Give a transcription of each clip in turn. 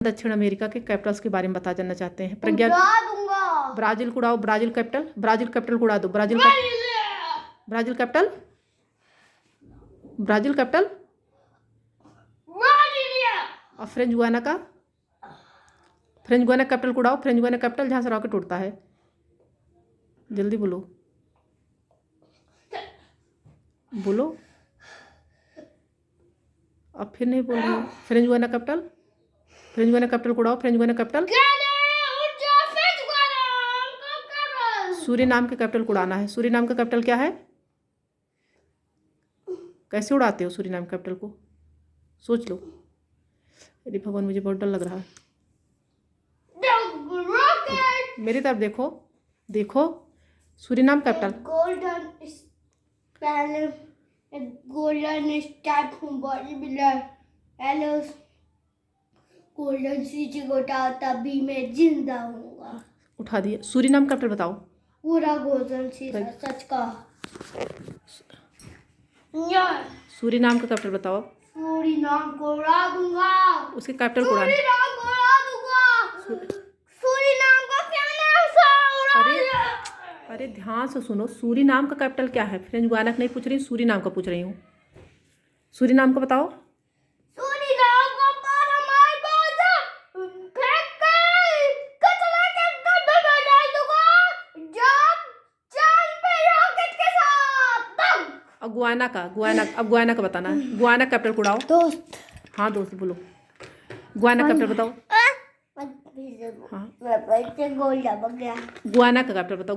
दक्षिण अमेरिका के कैपिटल्स के बारे में बता जानना चाहते हैं। प्रज्ञा ब्राजील को उड़ाओ। ब्राजील कैपिटल को उड़ा दो। ब्राजील कैपिटल और फ्रेंच गुयाना कैपिटल को उड़ाओ। फ्रेंच गुयाना कैपिटल जहाँ से रॉकेट उड़ता है। जल्दी बोलो अब फिर नहीं बोल रही हो। फ्रेंच गुयाना कैपिटल को उड़ाओ। फ्रेंच गुयाना कैपिटल सूरीनाम के कैपिटल को उड़ाना है। सूरीनाम का कैपिटल क्या है? कैसे उड़ाते हो सूरीनाम कैपिटल को? सोच लो। अरे भगवान, मुझे बहुत डर लग रहा है। मेरी तरफ देखो सूरीनाम कैपिटल गोल्डन सिटी को उठाओ तभी मैं जिंदा हूँगा। उठा दिया। सूरीनाम कैपिटल बताओ। पूरा गोल्डन सिटी सच का। सूरीनाम का कैपिटल बताओ। सूरीनाम को उड़ा दूंगा। उसके कैपिटल को उड़ाना। सूरीनाम का क्या नाम था? अरे ध्यान से सुनो। सूरीनाम का कैपिटल क्या है? फ्रेंच गुयाना का नहीं पूछ रही हूँ, सूरीनाम का पूछ रही हूँ। सूरीनाम का बताओ। सूरीनाम का पर हमारे पास फेंक के कचरा के डब्बे में डाल दूंगा जब चांद पे रॉकेट के साथ। अब गुयाना का बताना है। गुयाना कैपिटल को उड़ाओ। दोस्त। हाँ दोस्त बोलो। गुयाना कैपिटल बताओ। हाँ गुयाना का कैपिटल बताओ।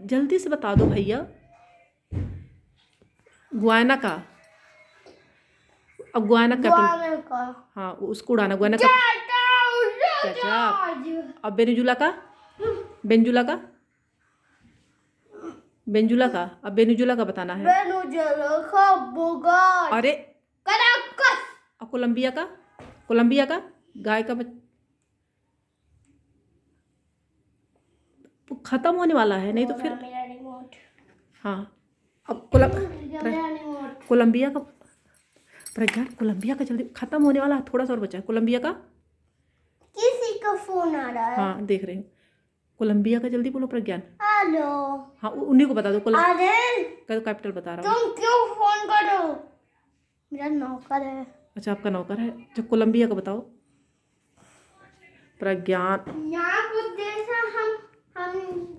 जल्दी से बता दो भैया। गुयाना का। अब गुयाना कैपिटल। हाँ उसको उड़ाना। गुयाना का। अब बेनेजुला का। अब बेनेजुला का बताना है। अरे अब कोलंबिया का गाय का खत्म होने वाला है, नहीं तो फिर। हाँ अब कोलंबिया का प्रज्ञा, कोलंबिया का जल्दी खत्म होने वाला है। थोड़ा सा और बचा है। कोलंबिया का। किसी का फोन आ रहा है। हाँ देख रही हूँ। कोलंबिया का जल्दी बोलो प्रज्ञान। हेलो। हाँ उन्हीं को बता दो। अरे का कैपिटल बता रहा हूँ। तुम क्यों फोन कर रहे हो? मेरा नौकर है। अच्छा आपका नौकर है। जब कोलंबिया का बताओ प्रज्ञान। यहाँ कुछ देश हम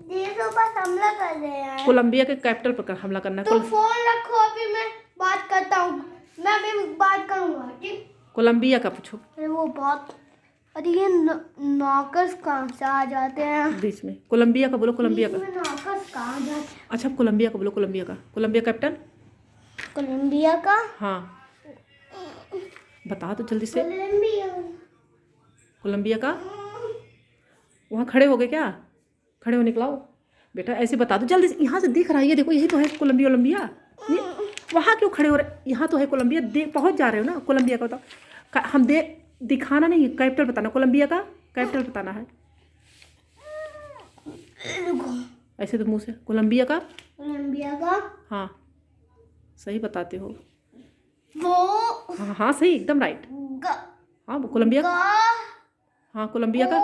देशों पर हमला कर रहे हैं। कोलंबिया के कैपिटल पर हमला करना है। तुम फोन रखो, अभी मैं बात करता हूँ। मैं अभी बात करूँगा ठीक। कोलंबिया का पूछो। अरे वो बहुत। अरे ये नौकर कहाँ से आ जाते हैं बीच में? कोलंबिया का बोलो। कोलंबिया का नौकर कहाँ जाते हैं? अच्छा कोलंबिया का बोलो। Colombia capital. कोलंबिया का। हाँ बता दो जल्दी से। कोलंबिया का। वहाँ खड़े हो गए क्या? खड़े हो निकलाओ बेटा, ऐसे बता दो जल्दी से। यहाँ से दिख रहा है, ये देखो यही तो है कोलंबिया। वहाँ क्यों खड़े हो रहे? यहाँ तो है कोलंबिया। पहुँच जा रहे हो ना। कोलंबिया का बताओ। हम दिखाना नहीं, कैपिटल बताना। कोलंबिया का कैपिटल बताना है। ऐसे तो मुंह से। कोलंबिया का। हाँ सही बताते हो। वो हाँ सही एकदम राइट। हाँ कोलंबिया का। हाँ कोलंबिया का।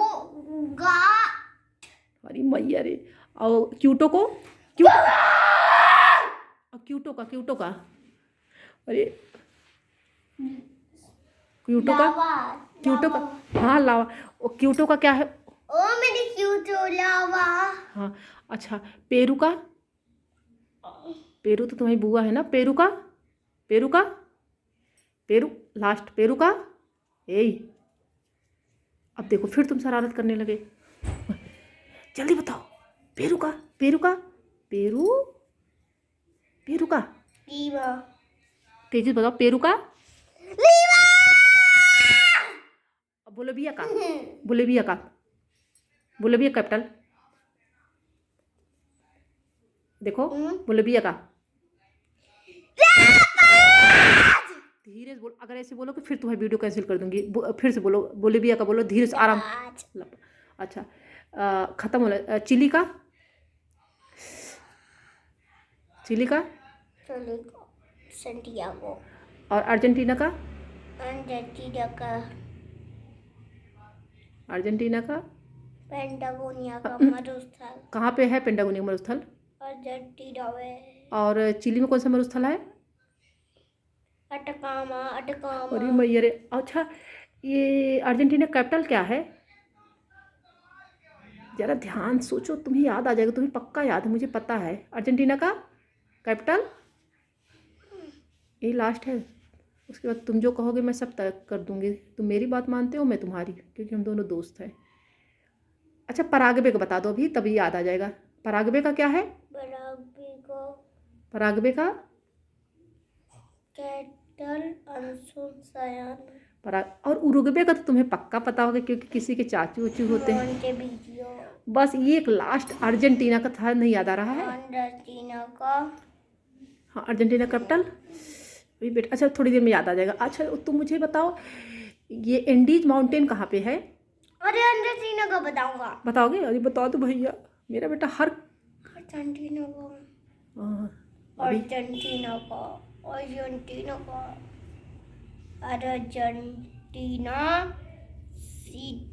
अरे मैया रे। और क्यूटो का। अरे क्यूटो का। हाँ लावा। और क्यूटो का क्या है? ओ मेरी क्यूटो लावा। हाँ अच्छा। पेरू तो तुम्हारी बुआ है ना। Peru last. पेरू का। यही। अब देखो फिर तुम शरारत करने लगे। जल्दी बताओ। पेरू का। तेजी बताओ। पेरू का। अब बोलोविया का। बोलोविया कैपिटल देखो। बोलोविया का। धीरे से बोलो। अगर ऐसे बोलो कि फिर तुम्हारी वीडियो कैंसिल कर दूंगी। फिर से बोलो। बोलोविया का बोलो धीरे से, आराम। अच्छा खत्म हो। चिली का। सेंटियागो। और अर्जेंटीना का। अर्जेंटीना का अर्जेंटीना का पेंटागोनिया का मरुस्थल कहाँ पे है पेंटागोनिया मरुस्थल? अर्जेंटीना में। और चिली में कौन सा मरुस्थल है? अटकामा अरे अटकामा। मैया रे, अच्छा ये अर्जेंटीना कैपिटल क्या है? जरा ध्यान सोचो, तुम्हें याद आ जाएगा, तुम्हें पक्का याद है, मुझे पता है। अर्जेंटीना का कैपिटल ये लास्ट है, उसके बाद तुम जो कहोगे मैं सब तय कर दूंगी। तुम मेरी बात मानते हो, मैं तुम्हारी, क्योंकि हम दोनों दोस्त हैं। अच्छा पराग्वे का बता दो अभी, तभी याद आ जाएगा। पराग्वे का क्या है? पराग्वे का कैटल अनुसंधान और उरुग्वे का तो तुम्हें पक्का पता होगा, क्योंकि किसी के चाचू उचू होते हैं। मोंटेवीडियो। बस ये एक लास्ट अर्जेंटीना का था, नहीं याद आ रहा है। अर्जेंटीना का हाँ अर्जेंटीना कैपिटल अभी बेटा, अच्छा थोड़ी देर में याद आ जाएगा। अच्छा तुम मुझे बताओ, ये एंडीज माउंटेन कहाँ पे है? अरे अर्जेंटीना का बताऊंगा। बताओगे? अरे बता दो भैया, मेरा बेटा हर अर्जेंटीना का अभी अर्जेंटीना का अर्जेंटीना का अर्जेंटीना सी।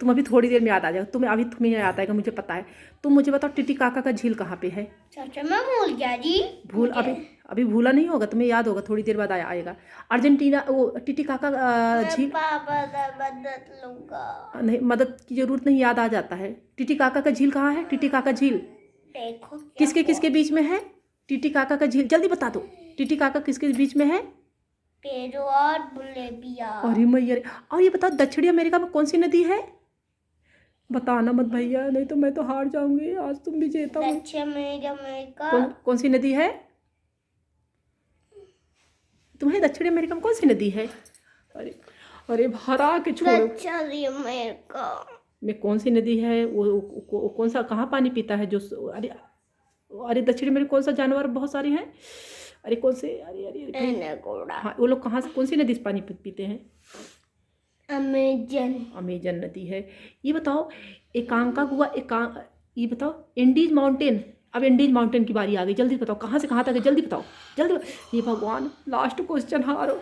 तुम अभी थोड़ी देर में याद आ जाएगा, तुम्हें याद आएगा, मुझे पता है। तुम मुझे बताओ टिटिकाका का झील कहाँ पे है? चाचा मैं भूल गया जी। अभी भूला नहीं होगा, तुम्हें याद होगा, थोड़ी देर बाद आएगा। अर्जेंटीना वो टिटिकाका झील। पापा से मदद लूंगा। नहीं, मदद की जरूरत नहीं, याद आ जाता है। टिटिकाका का झील कहाँ है? टिटिकाका झील देखो किसके किसके बीच में है? टिटिकाका का झील जल्दी बता दो, टिटिकाका किसके बीच में है? पेरू और बोलिविया। अरे मैया रे, और ये बताओ दक्षिणी अमेरिका में कौन सी नदी है? बताना मत भैया, नहीं तो मैं तो हार जाऊंगी, आज तुम भी जीता हो। दक्षिण अमेरिका कौन सी नदी है? तुम्हारे दक्षिण अमेरिका में कौन सी नदी है? अरे अरे हरा के छोड़ो। दक्षिण अमेरिका में कौन सी नदी है? वो कौन सा, कहाँ पानी पीता है जो? अरे दक्षिण अमेरिका कौन सा जानवर बहुत सारे हैं? अरे कौन से, अरे एनाकोंडा। हाँ वो लोग कहाँ से, कौन सी नदी से पानी पीते हैं? अमेजन नदी है। ये बताओ एकांकागुआ ये बताओ एंडीज माउंटेन। अब एंडीज माउंटेन की बारी आ गई, जल्दी बताओ कहाँ से कहाँ तक है, जल्दी बताओ जल्दी। ये भगवान लास्ट क्वेश्चन हारो।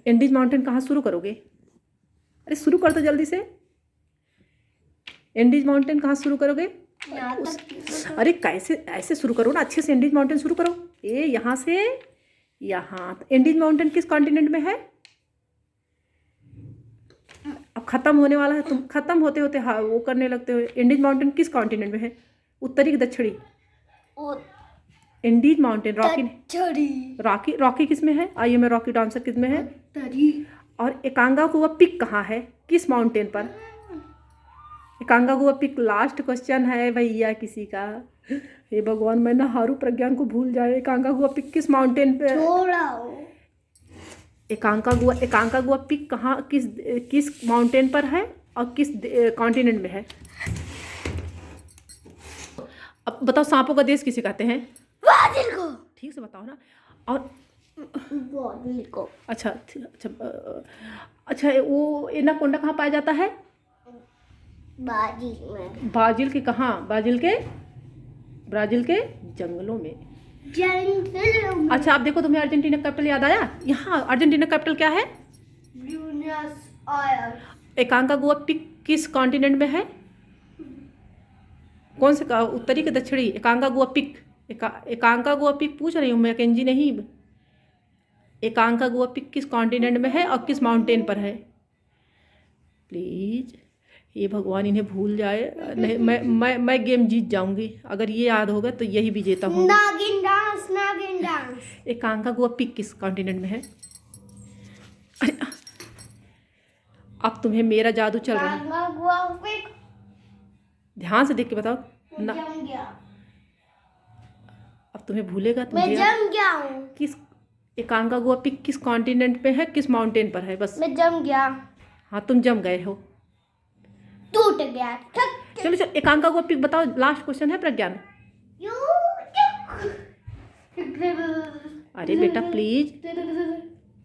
एंडीज माउंटेन कहाँ शुरू करोगे? अरे शुरू कर दो जल्दी से। एंडीज माउंटेन कहाँ शुरू करोगे? अरे कैसे, ऐसे शुरू करो ना, अच्छे से एंडीज माउंटेन शुरू करो। यहाँ से यहाँ। एंडीज माउंटेन किस कॉन्टिनेंट में है? अब खत्म होने वाला है, तुम खत्म होते होते हाँ वो करने लगते हो। एंडीज माउंटेन किस कॉन्टिनेंट में है? उत्तरी कि दक्षिणी? एंडीज माउंटेन रॉकी किस में है? आइए मैं रॉकी डांसर किस में है? और एकांकागुआ पिक कहाँ है, किस माउंटेन पर? एकांकागुआ पिक लास्ट क्वेश्चन है भैया किसी का। हे भगवान, मैं ना हारू, प्रज्ञान को भूल जाए। एकांकागुआ पिक किस माउंटेन पे? एकांकागुआ पिक कहाँ, किस माउंटेन पर है और किस कॉन्टिनेंट में है? अब बताओ सांपों का देश किसे कहते हैं? ब्राजील को। ठीक से बताओ ना। और ब्राजील को। अच्छा वो एनाकोंडा कहाँ पाया जाता है? ब्राजील में। ब्राजील के कहाँ? ब्राजील के जंगलों में। अच्छा आप देखो, तुम्हें अर्जेंटीना कैपिटल याद आया? यहाँ अर्जेंटीना कैपिटल क्या है? Buenos Aires. एकांकागुआ पिक किस कॉन्टिनेंट में है? कौन से उत्तरी के दक्षिणी? एकांकागुआ पिक एकांकागुआ पिक पूछ रही हूँ मैं, केंजी नहीं। एकांकागुआ पिक किस कॉन्टिनेंट में है और किस माउंटेन पर है? प्लीज, ये भगवान इन्हें भूल जाए। नहीं मैं गेम जीत जाऊंगी अगर ये याद होगा, तो यही विजेता हूँ। नागिन डांस। एकांकागुआ पिक किस कॉन्टिनेंट में है? अरे अब तुम्हें मेरा जादू चल रहा है, ध्यान से देख के बताओ ना। अब तुम्हें भूलेगा, मैं जम गया हूँ। किस एकांकागुआ पिक किस कॉन्टिनेंट पे है, किस माउंटेन पर है? बस मैं जम गया। हाँ तुम जम गए हो, टूट गया। चलो एकांकागुआ पिक बताओ, लास्ट क्वेश्चन है प्रज्ञान। अरे बेटा प्लीज,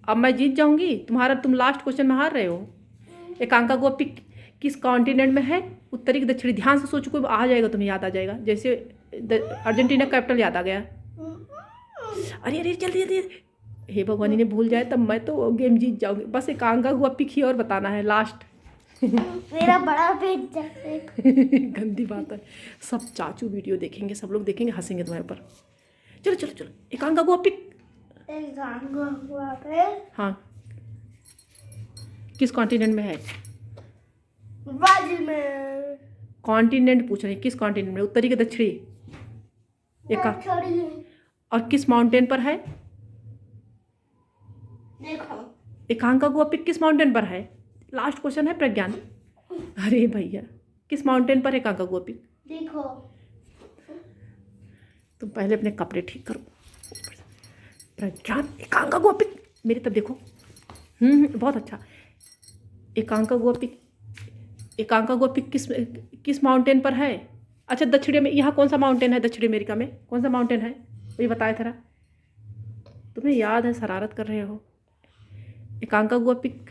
अब मैं जीत जाऊंगी तुम्हारा, तुम लास्ट क्वेश्चन में हार रहे हो। एकांकागुआ पिक किस कॉन्टिनेंट में है? उत्तरी कि दक्षिणी? ध्यान से सोचो, कोई आ जाएगा, तुम्हें याद आ जाएगा। जैसे अर्जेंटीना कैपिटल याद आ गया। अरे जल्दी हे भगवान, इन्हें भूल जाए तब मैं तो गेम जीत जाऊंगी। बस एक आंगा हुआ पिक ही और बताना है लास्ट। मेरा बड़ा पेट जैसे। गंदी बात है। सब चाचू वीडियो देखेंगे, सब लोग देखेंगे, हंसेंगे तुम्हारे ऊपर। चलो चलो चलो, एक आंगा हुआ पिक। एक आंगा हुआ पे। हाँ, किस कॉन्टिनेंट में है? ब्राजील में। कॉन्टिनेंट पूछ रहे हैं, किस कॉन्टिनेंट में? उत्तरी के दक्षिणी? एक छोड़िए। और किस माउंटेन पर है? देखो। एकांका गुहा पिक किस माउंटेन पर है? लास्ट क्वेश्चन है प्रज्ञान। अरे भैया, किस माउंटेन पर है एकांका गुहा पिक? देखो। तुम पहले अपने कपड़े ठीक करो। प्रज्ञान, एकांका गुहा पिक मेरी तरफ देखो। बहुत अच्छा। एकांका गुहा पिक, एकांका गुहा पिक किस माउंटेन पर है? अच्छा, दक्षिणी में यहाँ कौन सा माउंटेन है? दक्षिणी अमेरिका में कौन सा माउंटेन है? ये बताया था। तुम्हें याद है, शरारत कर रहे हो। एकांका गुहा पिक,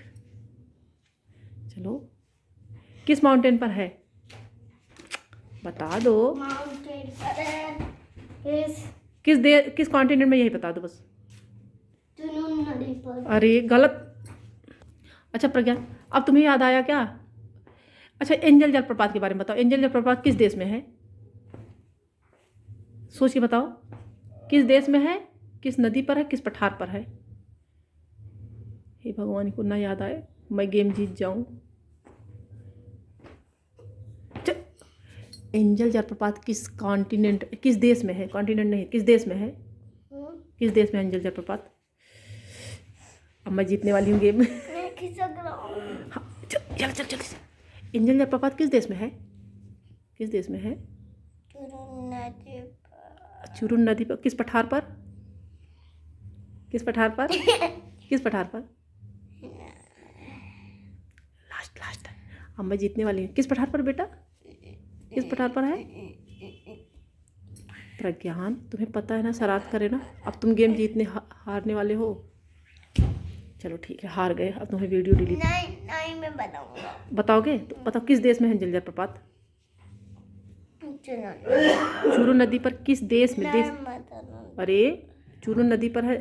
चलो, किस माउंटेन पर है? बता दो। माउंटेन पर है। किस कॉन्टिनेंट में, यही बता दो बस। जुनून नदी पर। अरे गलत। अच्छा प्रज्ञान, अब तुम्हें याद आया क्या? अच्छा, एंजल जलप्रपात के बारे में बताओ। एंजल जलप्रपात किस देश में है? सोच के बताओ, किस देश में है, किस नदी पर है, किस पठार पर है? हे भगवान, को ना याद आए, मैं गेम जीत जाऊं। एंजल जलप्रपात किस कॉन्टिनेंट, किस देश में है? कॉन्टिनेंट नहीं, किस देश में है? किस देश में एंजल जलप्रपात? अब मैं जीतने वाली हूँ गेम। मैं खिसक रहा हूँ। हाँ, चल चल चल। एंजल जलप्रपात किस देश में है? किस देश में है? जुनून नदी पर। चुरुन नदी पर। किस पठार पर? किस पठार पर? किस पठार पर? लास्ट। अब मैं जीतने वाली हूँ। किस पठार पर बेटा? किस पठार पर है? प्रज्ञान, तुम्हें पता है ना, शरारत करे ना। अब तुम गेम जीतने हारने वाले हो। चलो ठीक है, हार गए। अब तुम्हें वीडियो डिलीट। नहीं मैं बताऊंगा। बताओगे? तो बताओ, किस देश में है एंजल जलप्रपात? जुनून। चुरुन नदी पर किस देश में? देश? अरे, चुरुन नदी पर है।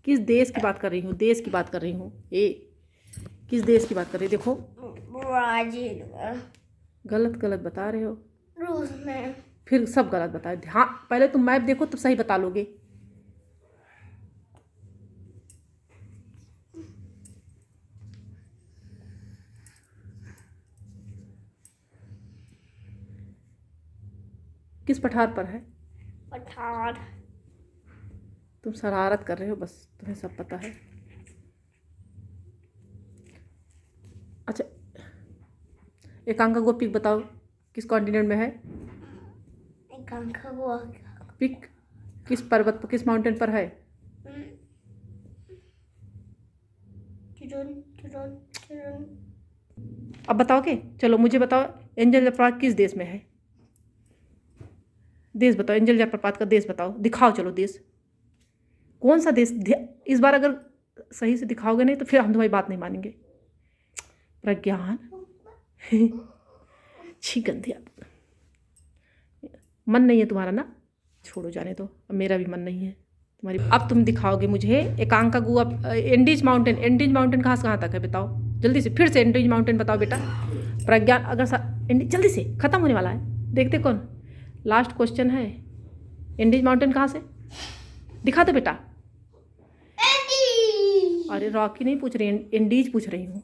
किस देश की बात कर रही हूँ? देश की बात कर रही हूँ। किस देश की बात कर रही? देखो, ब्राजील में। गलत बता रहे हो। रूस में। फिर सब गलत बताए। ध्यान, पहले तुम मैप देखो तब सही बता लोगे। किस पठार पर है? पठार। तुम शरारत कर रहे हो, बस तुम्हें सब पता है। अच्छा, एकांका गुहा पिक बताओ, किस कॉन्टिनेंट में है? एकांका गुहा पिक किस पर्वत पर, किस माउंटेन पर है? जुनून। अब बताओगे? चलो मुझे बताओ, एंजल जलप्रपात किस देश में है? देश बताओ, एंजल जलप्रपात का देश बताओ, दिखाओ। चलो देश, कौन सा देश? इस बार अगर सही से दिखाओगे नहीं तो फिर हम तुम्हारी बात नहीं मानेंगे। प्रज्ञान, छी गंदी। मन नहीं है तुम्हारा ना? छोड़ो, जाने दो। अब मेरा भी मन नहीं है तुम्हारी। अब तुम दिखाओगे मुझे एकांका गुहा। एंडीज माउंटेन कहाँ से कहाँ तक है बताओ जल्दी से। फिर से एंडीज माउंटेन बताओ बेटा। प्रज्ञान, अगर जल्दी से, खत्म होने वाला है। देखते कौन, लास्ट क्वेश्चन है। एंडीज माउंटेन कहाँ से? दिखा दो बेटा। अरे रॉकी नहीं पूछ रही, एंडीज पूछ रही हूँ।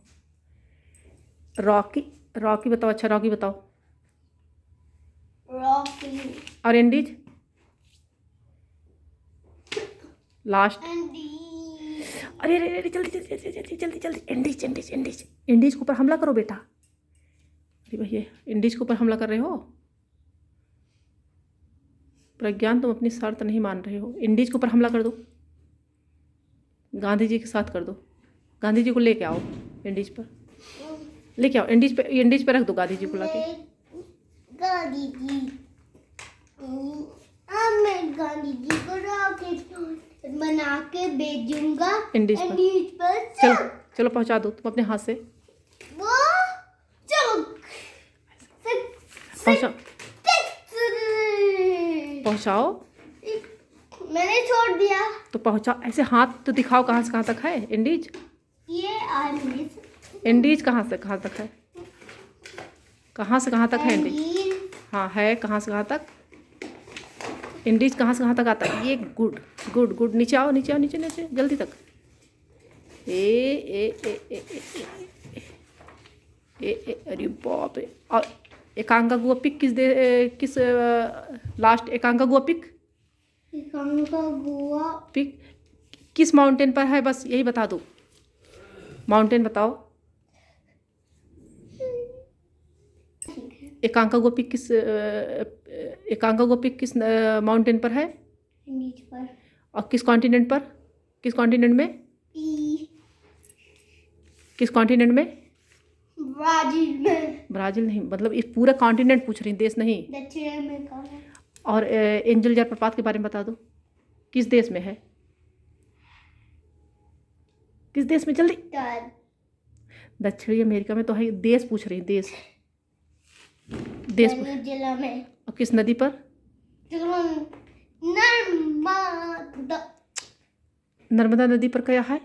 रॉकी बताओ। अच्छा, रॉकी बताओ। रॉकी और एंडीज लास्ट। अरे अरे जल्दी। एंडीज के ऊपर हमला करो बेटा। अरे भैया, एंडीज के ऊपर हमला कर रहे हो। प्रज्ञान, तुम अपनी शर्त नहीं मान रहे हो। इंडीज के ऊपर हमला कर दो, गांधी जी के साथ कर दो। गांधी जी को लेके आओ इंडीज पर, लेके आओ इंडीज पे रख दो गांधी जी को लाके। गांधी जी, अब मैं गांधी जी को रॉकेट बना के भेजूंगा इंडीज पर। चलो पहुंचा दो तुम अपने हाथ से। वो चलो पहुंचाओ। मैंने छोड़ दिया। तो पहुंचा ऐसे, हाथ तो दिखाओ कहाँ से कहाँ तक है इंडीज। ये इंडीज कहाँ से कहाँ तक है? कहाँ से कहाँ तक है इंडीज? हाँ है, कहाँ से कहाँ तक इंडीज, कहाँ से कहाँ तक आता है? ये गुड गुड गुड। नीचे आओ नीचे आओ, नीचे नीचे जल्दी तक। ए ए ए ए ए ए अरे बाप रे। और एकांका गुआ पिक किस लास्ट एकांका गुआ पिक गोवा पिक किस माउंटेन पर है? बस यही बता दो, माउंटेन बताओ। एकांका गुआ पिक किस माउंटेन पर है? नीच पर। और किस कॉन्टिनेंट पर? किस कॉन्टिनेंट में? किस कॉन्टिनेंट में? ब्राजील में। ब्राजील नहीं, मतलब इस पूरा कॉन्टिनेंट पूछ रही, देश नहीं। दक्षिण अमेरिका में। और एंजल जलप्रपात के बारे में बता दो, किस देश में है? किस देश में? जल्दी। दक्षिणी अमेरिका में तो है, देश पूछ रही, देश देश। जिला में। और किस नदी पर? नर्मदा। नर्मदा नदी पर क्या है?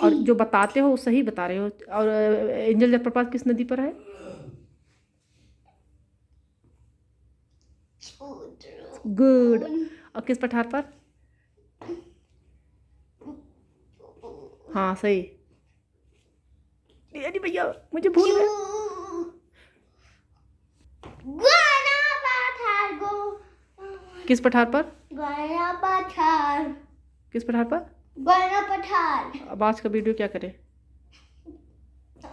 और जो बताते हो सही बता रहे हो। और एंजल जलप्रपात किस नदी पर है? गुड। और किस पठार पर? हाँ सही। अरे भैया मुझे भूल गया। किस पठार पर? किस पठार पर? अब आज का वीडियो क्या करें?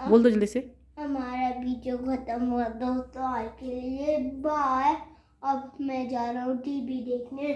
बोल दो जल्दी से। हमारा वीडियो खत्म हुआ दोस्तों, आज के लिए बाय। अब मैं जा रहा हूँ टीवी देखने।